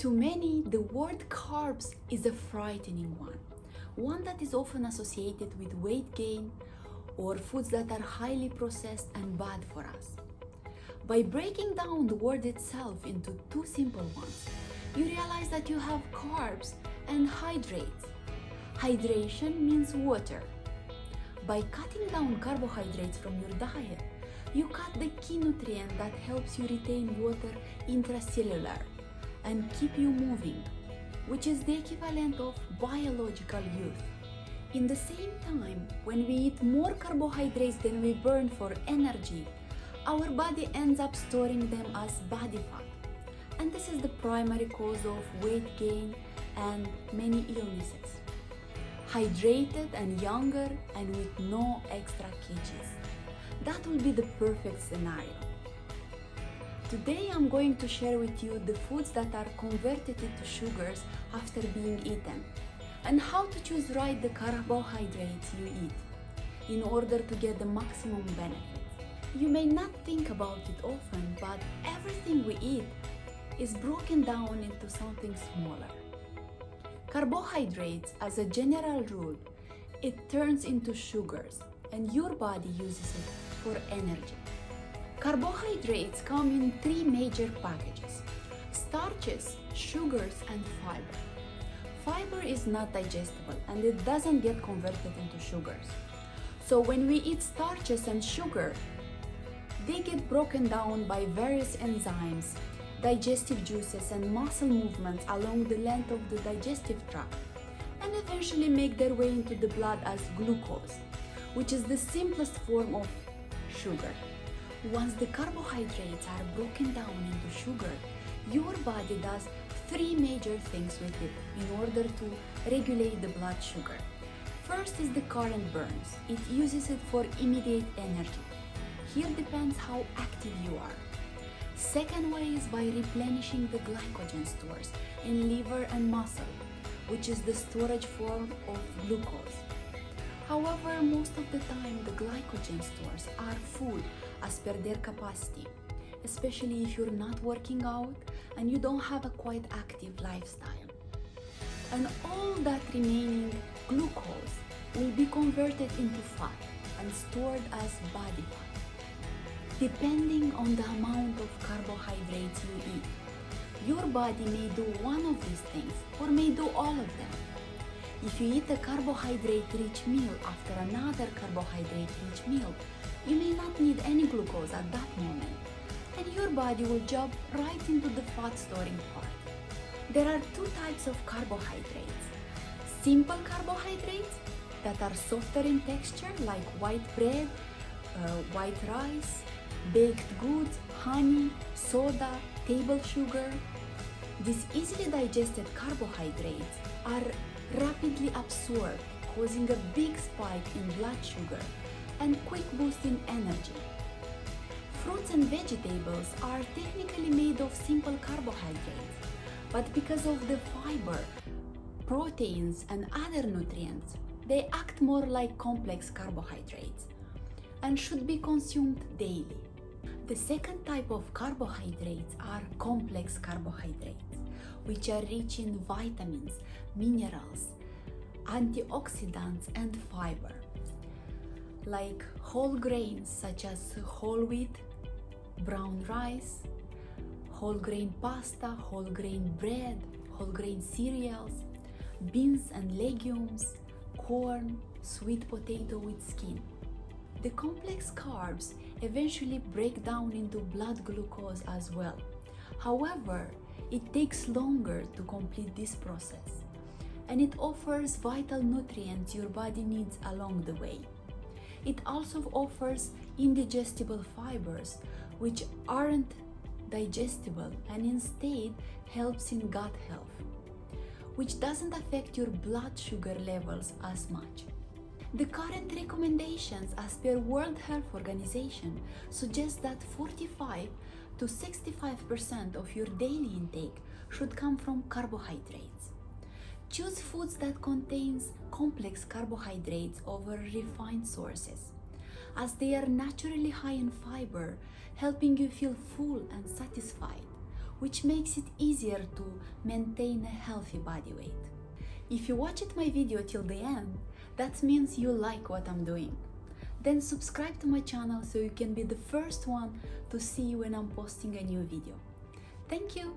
To many, the word carbs is a frightening one that is often associated with weight gain or foods that are highly processed and bad for us. By breaking down the word itself into two simple ones, you realize that you have carbs and hydrates. Hydration means water. By cutting down carbohydrates from your diet, you cut the key nutrient that helps you retain water intracellular and keep you moving, which is the equivalent of biological youth. In the same time, when we eat more carbohydrates than we burn for energy, our body ends up storing them as body fat. And this is the primary cause of weight gain and many illnesses. Hydrated and younger and with no extra kgs. That will be the perfect scenario. Today I'm going to share with you the foods that are converted into sugars after being eaten and how to choose right the carbohydrates you eat in order to get the maximum benefit. You may not think about it often, but everything we eat is broken down into something smaller. Carbohydrates, as a general rule, it turns into sugars and your body uses it for energy. Carbohydrates come in three major packages: starches, sugars, and fiber. Fiber is not digestible and it doesn't get converted into sugars. So when we eat starches and sugar, they get broken down by various enzymes, digestive juices, and muscle movements along the length of the digestive tract, and eventually make their way into the blood as glucose, which is the simplest form of sugar. Once the carbohydrates are broken down into sugar, your body does three major things with it in order to regulate the blood sugar. First is the current burns. It uses it for immediate energy. Here depends how active you are. Second way is by replenishing the glycogen stores in liver and muscle, which is the storage form of glucose. However, most of the time the glycogen stores are full as per their capacity, especially if you're not working out and you don't have a quite active lifestyle. And all that remaining glucose will be converted into fat and stored as body fat. Depending on the amount of carbohydrates you eat, your body may do one of these things or may do all of them. If you eat a carbohydrate-rich meal after another carbohydrate-rich meal, you may not need any glucose at that moment, and your body will jump right into the fat storing part. There are two types of carbohydrates: simple carbohydrates that are softer in texture, like white bread, white rice, baked goods, honey, soda, table sugar. These easily digested carbohydrates are rapidly absorbed, causing a big spike in blood sugar and quick boost in energy. Fruits and vegetables are technically made of simple carbohydrates, but because of the fiber, proteins, and other nutrients, they act more like complex carbohydrates and should be consumed daily. The second type of carbohydrates are complex carbohydrates, which are rich in vitamins, minerals, antioxidants, and fiber, like whole grains such as whole wheat, brown rice, whole grain pasta, whole grain bread, whole grain cereals, beans and legumes, corn, sweet potato with skin. The complex carbs eventually break down into blood glucose as well. However, it takes longer to complete this process, and it offers vital nutrients your body needs along the way. It also offers indigestible fibers, which aren't digestible and instead helps in gut health, which doesn't affect your blood sugar levels as much. The current recommendations as per World Health Organization suggest that 45 to 65% of your daily intake should come from carbohydrates. Choose foods that contains complex carbohydrates over refined sources, as they are naturally high in fiber, helping you feel full and satisfied, which makes it easier to maintain a healthy body weight. If you watched my video till the end, that means you like what I'm doing. Then subscribe to my channel so you can be the first one to see when I'm posting a new video. Thank you!